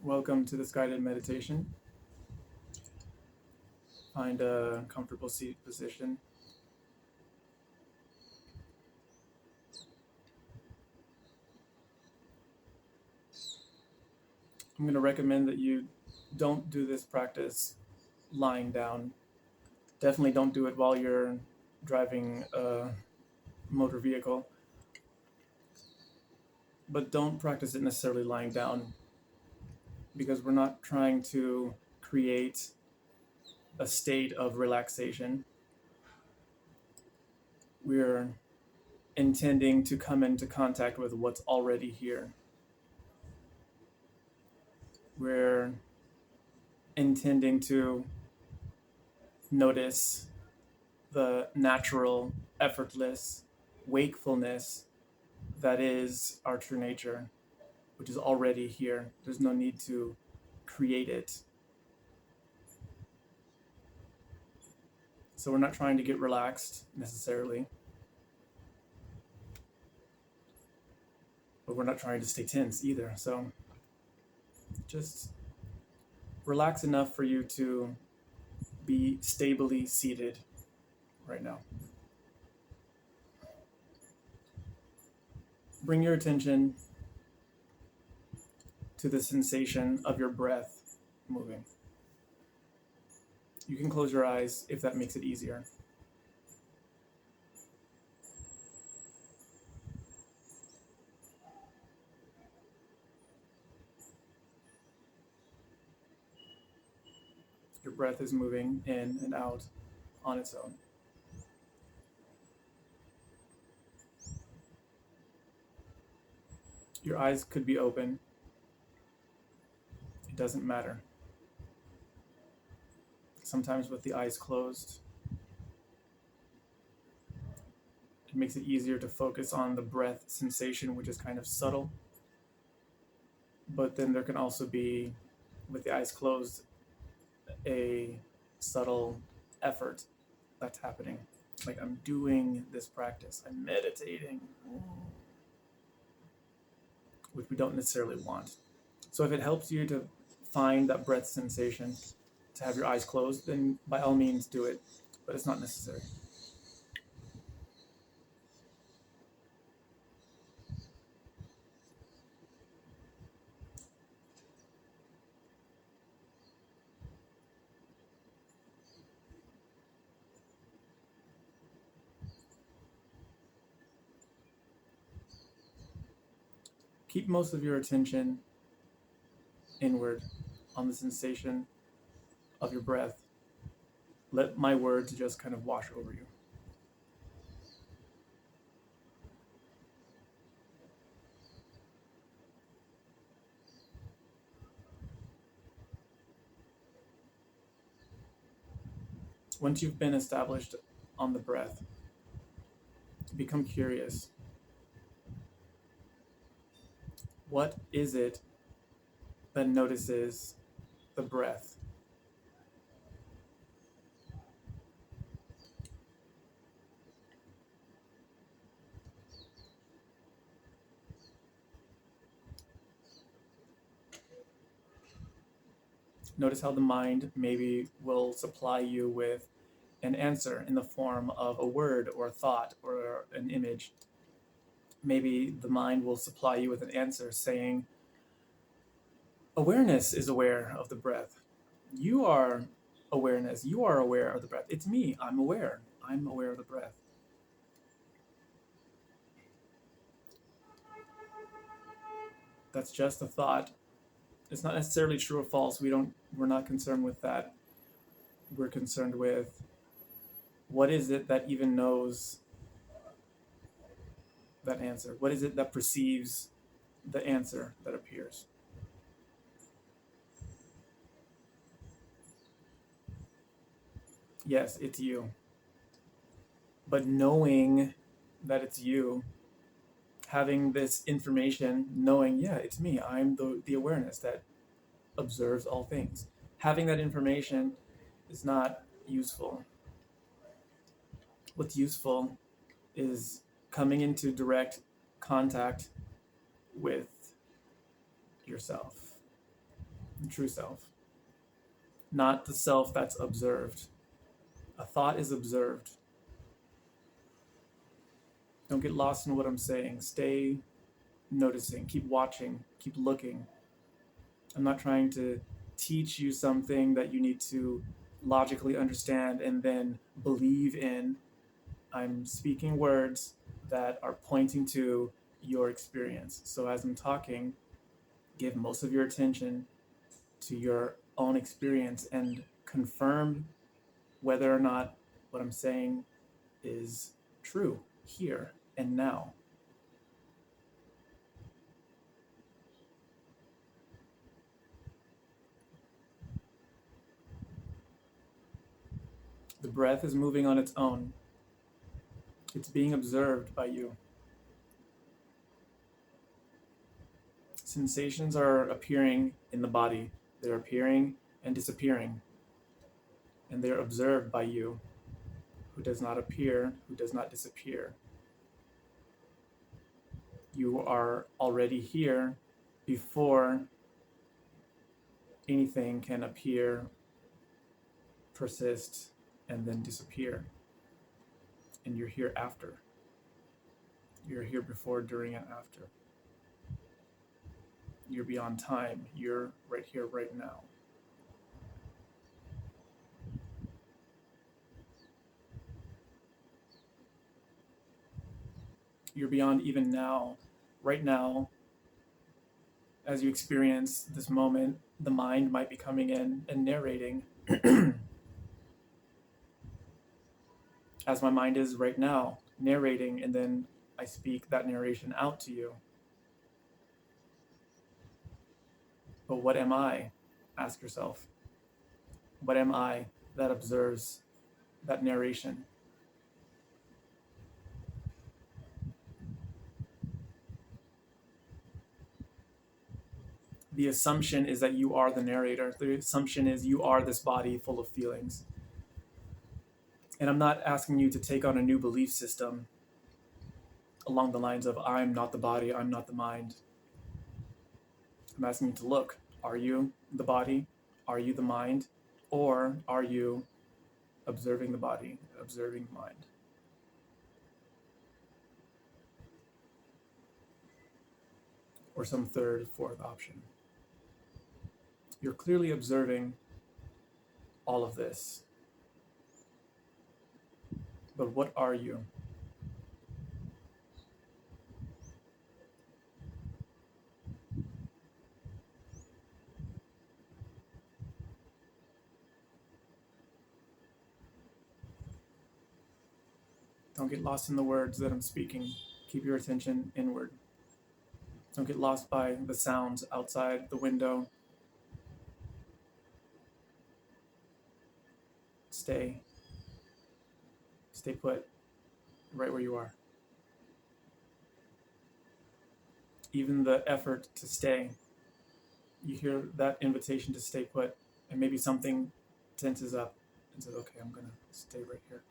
Welcome to this guided meditation. Find a comfortable seat position. I'm going to recommend that you don't do this practice lying down. Definitely don't do it while you're driving a motor vehicle, but don't practice it necessarily lying down because we're not trying to create a state of relaxation. We're intending to come into contact with what's already here. We're intending to notice the natural, effortless wakefulness that is our true nature, which is already here. There's no need to create it. So we're not trying to get relaxed necessarily, but we're not trying to stay tense either. So just relax enough for you to be stably seated right now. Bring your attention to the sensation of your breath moving. You can close your eyes if that makes it easier. Your breath is moving in and out on its own. Your eyes could be open. It doesn't matter. Sometimes with the eyes closed, it makes it easier to focus on the breath sensation, which is kind of subtle. But then there can also be, with the eyes closed, a subtle effort that's happening. Like I'm doing this practice, I'm meditating, which we don't necessarily want. So if it helps you to find that breath sensation, to have your eyes closed, then by all means do it, but it's not necessary. Keep most of your attention inward on the sensation of your breath. Let my words just kind of wash over you. Once you've been established on the breath, become curious. What is it that notices the breath? Notice how the mind maybe will supply you with an answer in the form of a word or a thought or an image. Maybe the mind will supply you with an answer saying, awareness is aware of the breath. You are awareness. You are aware of the breath. It's me. I'm aware. I'm aware of the breath. That's just a thought. It's not necessarily true or false. We're not concerned with that. We're concerned with what is it that even knows that answer? What is it that perceives the answer that appears? Yes, it's you. But knowing that it's you, having this information, knowing, yeah, it's me. I'm the awareness that observes all things. Having that information is not useful. What's useful is coming into direct contact with yourself. true self, not the self that's observed. A thought is observed. Don't get lost in what I'm saying. Stay noticing, keep watching, keep looking. I'm not trying to teach you something that you need to logically understand and then believe in. I'm speaking words that are pointing to your experience. So as I'm talking, give most of your attention to your own experience and confirm whether or not what I'm saying is true here and now. The breath is moving on its own. It's being observed by you. Sensations are appearing in the body. They're appearing and disappearing. And they're observed by you, who does not appear, who does not disappear. You are already here before anything can appear, persist, and then disappear. And you're here after. You're here before, during, and after. You're beyond time. You're right here, right now. You're beyond even now. Right now, as you experience this moment, the mind might be coming in and narrating. As my mind is right now, narrating, and then I speak that narration out to you. But what am I? Ask yourself. What am I that observes that narration? The assumption is that you are the narrator. The assumption is you are this body full of feelings. And I'm not asking you to take on a new belief system along the lines of I'm not the body, I'm not the mind. I'm asking you to look. Are you the body? Are you the mind? Or are you observing the body, observing the mind? Or some third, fourth option. You're clearly observing all of this. But what are you? Don't get lost in the words that I'm speaking. Keep your attention inward. Don't get lost by the sounds outside the window. Stay. Stay put right where you are. Even the effort to stay, you hear that invitation to stay put, and maybe something tenses up and says, okay, I'm going to stay right here.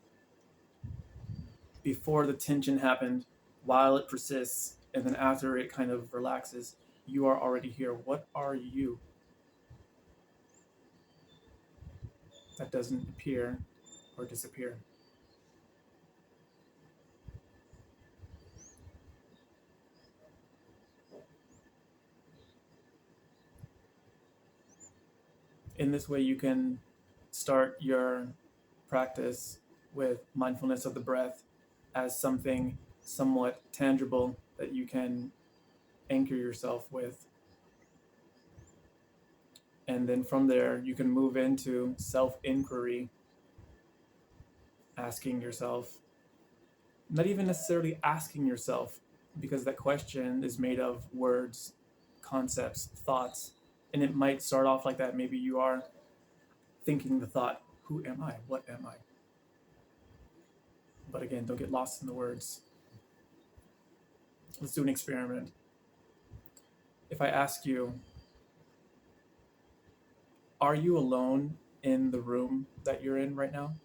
Before the tension happened, while it persists, and then after it kind of relaxes, you are already here. What are you that doesn't appear or disappear? In this way, you can start your practice with mindfulness of the breath as something somewhat tangible that you can anchor yourself with. And then from there, you can move into self inquiry, asking yourself, not even necessarily asking yourself, because that question is made of words, concepts, thoughts. And it might start off like that. Maybe you are thinking the thought, who am I? What am I? But again, don't get lost in the words. Let's do an experiment. If I ask you, are you alone in the room that you're in right now?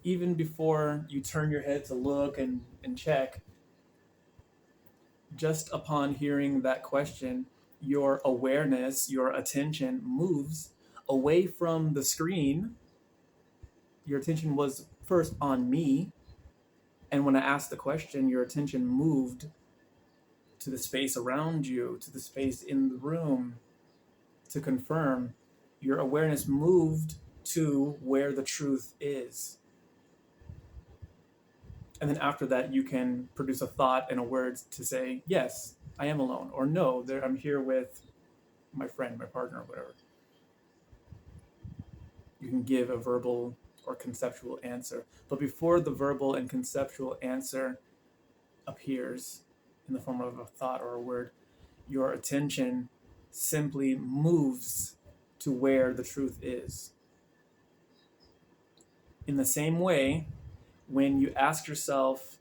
Even before you turn your head to look and check, just upon hearing that question, your awareness, your attention moves away from the screen. Your attention was first on me. And when I asked the question, your attention moved to the space around you, to the space in the room to confirm. Your awareness moved to where the truth is. And then after that, you can produce a thought and a word to say, yes, I am alone, or no, I'm here with my friend, my partner, whatever. You can give a verbal or conceptual answer. But before the verbal and conceptual answer appears in the form of a thought or a word, your attention simply moves to where the truth is. In the same way, when you ask yourself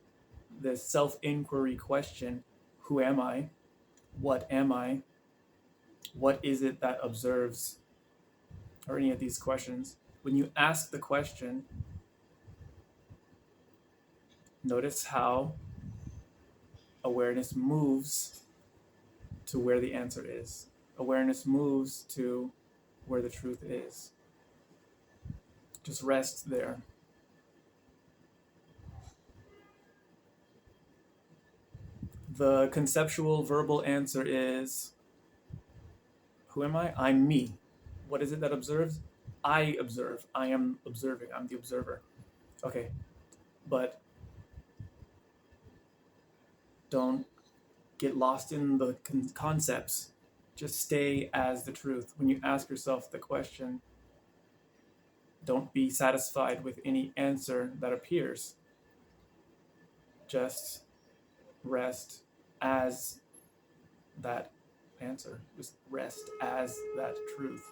the self-inquiry question, who am I? What am I? What is it that observes? Or any of these questions. When you ask the question, notice how awareness moves to where the answer is. Awareness moves to where the truth is. Just rest there. The conceptual verbal answer is, who am I? I'm me. What is it that observes? I observe. I am observing. I'm the observer. Okay, but don't get lost in the concepts. Just stay as the truth. When you ask yourself the question, don't be satisfied with any answer that appears. Just rest as that answer. Just rest as that truth.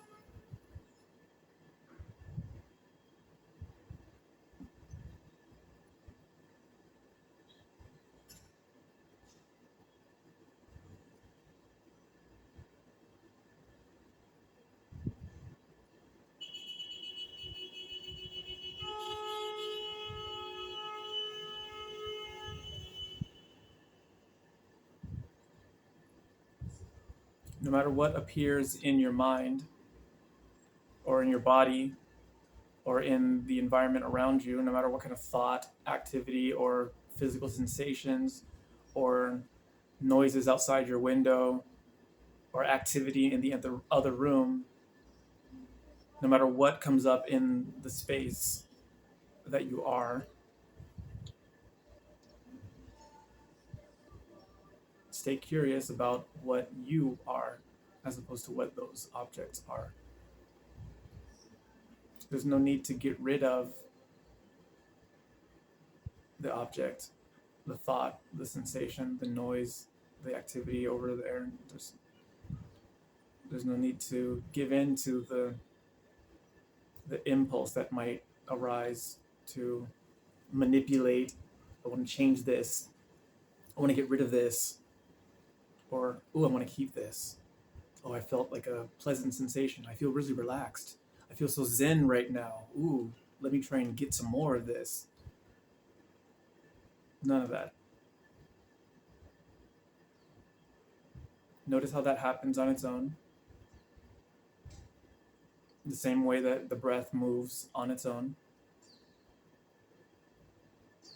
No matter what appears in your mind or in your body or in the environment around you, no matter what kind of thought, activity, or physical sensations or noises outside your window or activity in the other room, no matter what comes up in the space that you are, stay curious about what you are as opposed to what those objects are. There's no need to get rid of the object, the thought, the sensation, the noise, the activity over there. There's no need to give in to the impulse that might arise to manipulate. I want to change this. I want to get rid of this. Or, ooh, I want to keep this. Oh, I felt like a pleasant sensation. I feel really relaxed. I feel so zen right now. Ooh, let me try and get some more of this. None of that. Notice how that happens on its own. The same way that the breath moves on its own.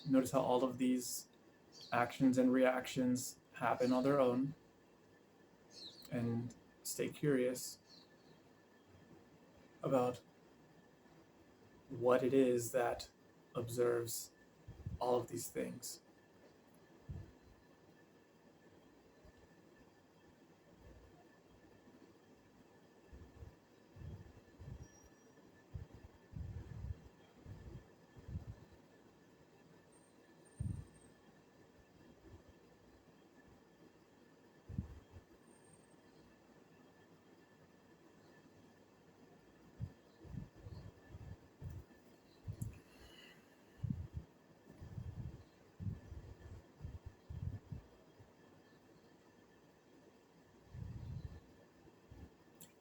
Notice how all of these actions and reactions happen on their own. And stay curious about what it is that observes all of these things.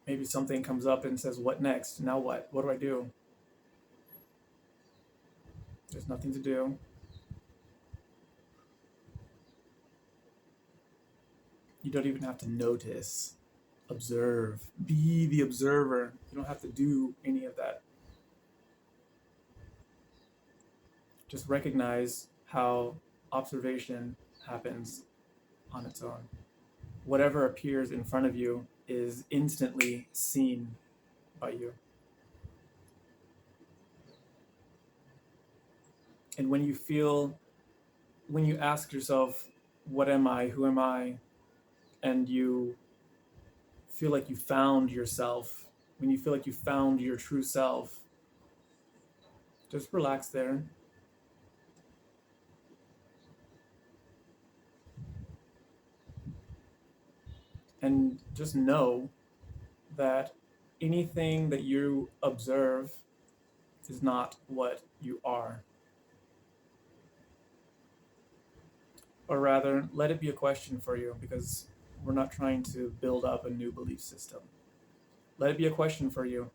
Maybe something comes up and says, what next? Now what? What do I do? There's nothing to do. You don't even have to notice. Observe. Be the observer. You don't have to do any of that. Just recognize how observation happens on its own. Whatever appears in front of you is instantly seen by you. And when you ask yourself, what am I? Who am I? And you feel like you found yourself, when you feel like you found your true self, just relax there and just know that anything that you observe is not what you are. Or rather, let it be a question for you, because we're not trying to build up a new belief system. Let it be a question for you.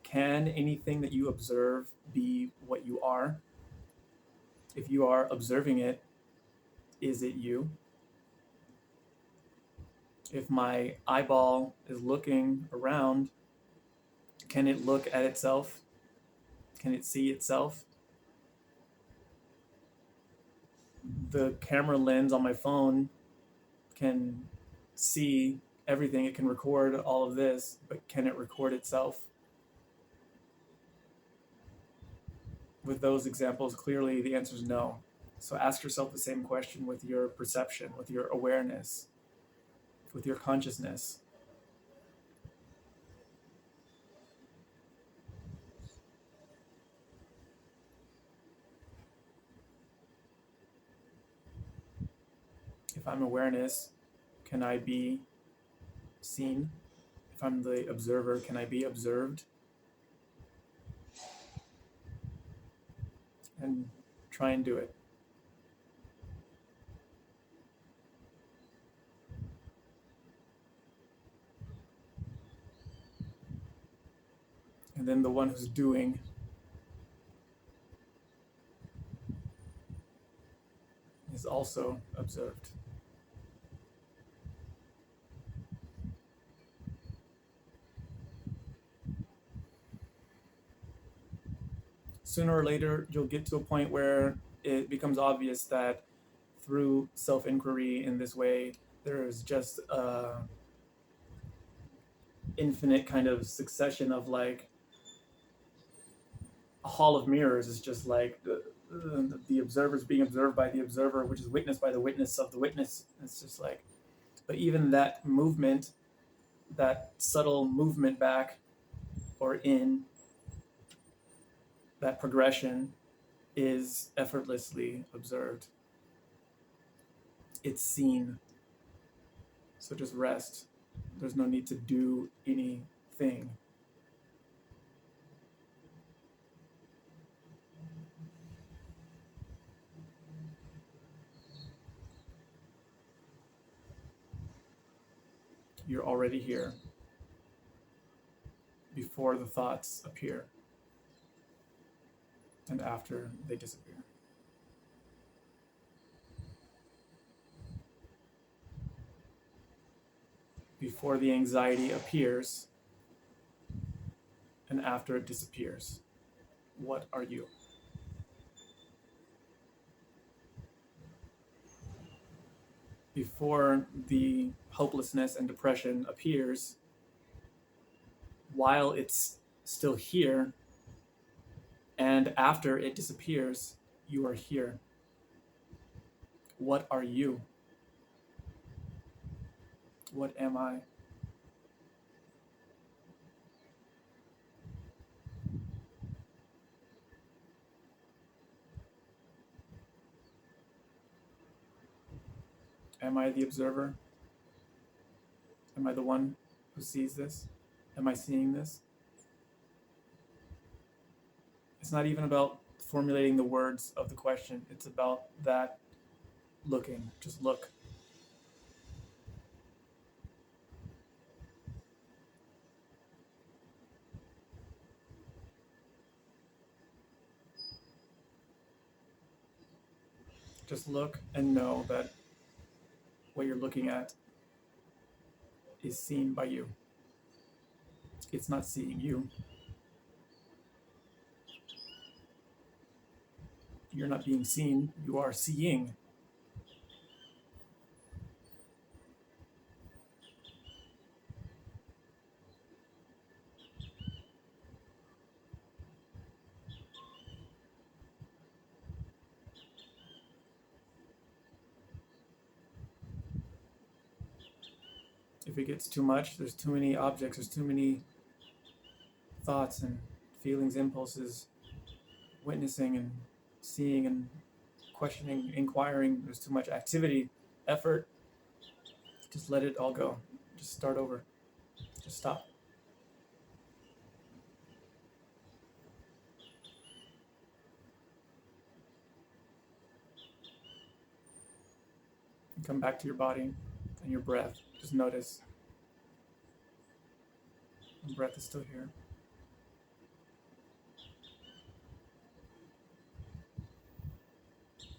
Can anything that you observe be what you are? If you are observing it, is it you? If my eyeball is looking around, can it look at itself? Can it see itself? The camera lens on my phone can see everything. It can record all of this, but can it record itself? With those examples, clearly the answer is no. So ask yourself the same question with your perception, with your awareness, with your consciousness. If I'm awareness, can I be seen? If I'm the observer, can I be observed? And try and do it. And then the one who's doing is also observed. Sooner or later, you'll get to a point where it becomes obvious that through self-inquiry in this way, there is just a infinite kind of succession of like a hall of mirrors. Is just like the observer's being observed by the observer, which is witnessed by the witness of the witness. It's just like, but even that movement, that subtle movement back or in, that progression is effortlessly observed. It's seen. So just rest. There's no need to do anything. You're already here before the thoughts appear and after they disappear. Before the anxiety appears and after it disappears. What are you? Before the hopelessness and depression appears, while it's still here, and after it disappears, you are here. What are you? What am I? Am I the observer? Am I the one who sees this? Am I seeing this? It's not even about formulating the words of the question. It's about that looking. Just look. Just look and know that what you're looking at is seen by you. It's not seeing you. You're not being seen, you are seeing. If it gets too much, there's too many objects, there's too many thoughts and feelings, impulses, witnessing and seeing and questioning, inquiring, there's too much activity, effort, just let it all go. Just start over. Just stop. And come back to your body and your breath. Just notice the breath is still here.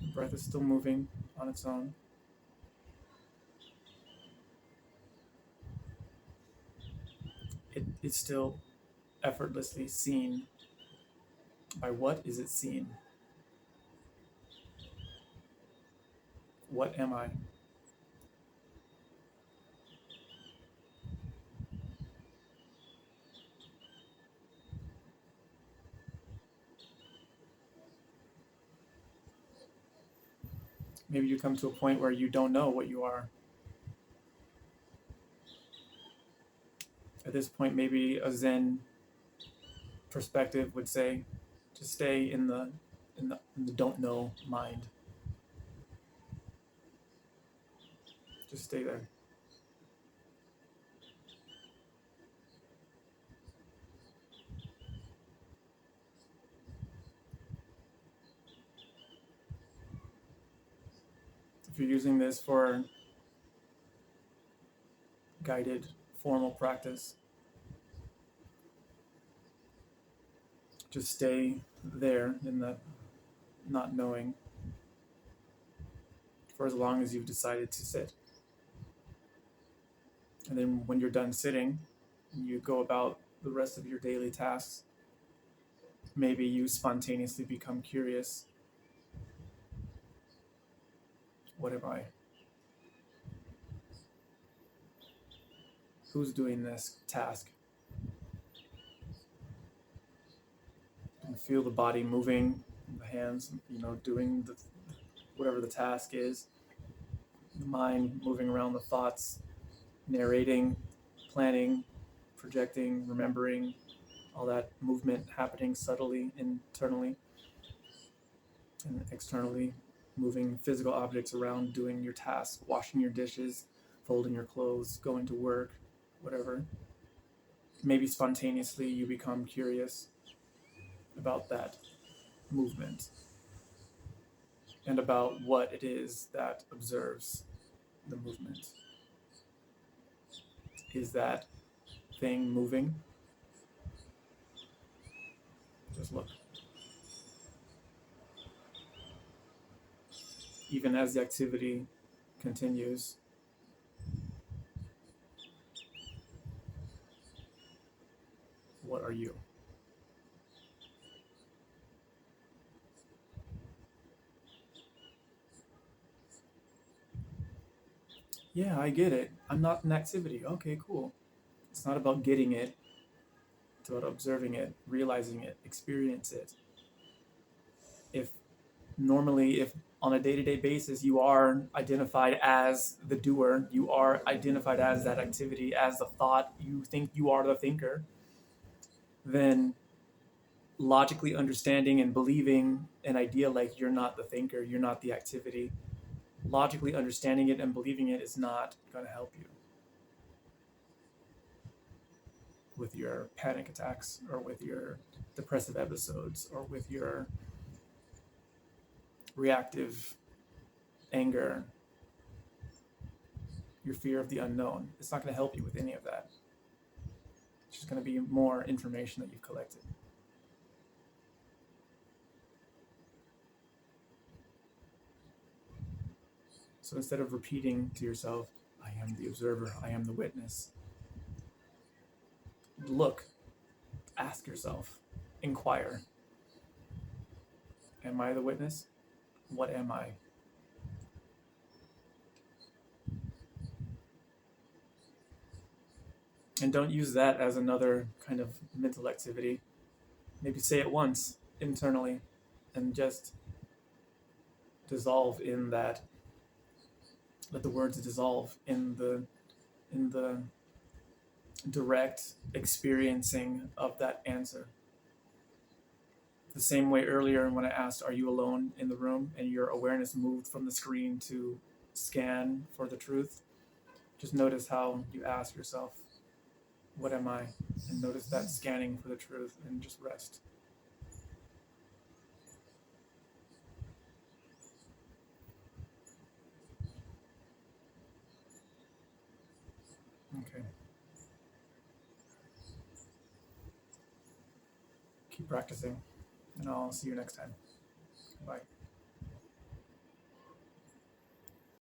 The breath is still moving on its own. It is still effortlessly seen. By what is it seen? What am I? Maybe you come to a point where you don't know what you are. At this point, maybe a Zen perspective would say, just stay in the don't know mind. Just stay there. If you're using this for guided formal practice, just stay there in the not knowing for as long as you've decided to sit. And then when you're done sitting, you go about the rest of your daily tasks. Maybe you spontaneously become curious. What am I? Who's doing this task? You feel the body moving, the hands, doing whatever the task is. The mind moving around the thoughts, narrating, planning, projecting, remembering, all that movement happening subtly, internally and externally, moving physical objects around, doing your tasks, washing your dishes, folding your clothes, going to work, whatever. Maybe spontaneously you become curious about that movement and about what it is that observes the movement. Is that thing moving? Just look. Even as the activity continues, what are you? Yeah, I get it. I'm not an activity. Okay, cool. It's not about getting it, it's about observing it, realizing it, experience it. If if on a day-to-day basis you are identified as the doer, you are identified as that activity, as the thought, you think you are the thinker, then logically understanding and believing an idea like you're not the thinker, you're not the activity, logically understanding it and believing it is not going to help you with your panic attacks or with your depressive episodes or with your reactive anger, your fear of the unknown. It's not going to help you with any of that. It's just going to be more information that you've collected. So instead of repeating to yourself, I I am the observer. I am the witness. Look, ask yourself, inquire. Am I the witness? What am I? And don't use that as another kind of mental activity. Maybe say it once internally and just dissolve in that. Let the words dissolve in the direct experiencing of that answer. The same way earlier when I asked, are you alone in the room? And your awareness moved from the screen to scan for the truth. Just notice how you ask yourself, what am I? And notice that scanning for the truth and just rest. Okay. Keep practicing, and I'll see you next time. Bye.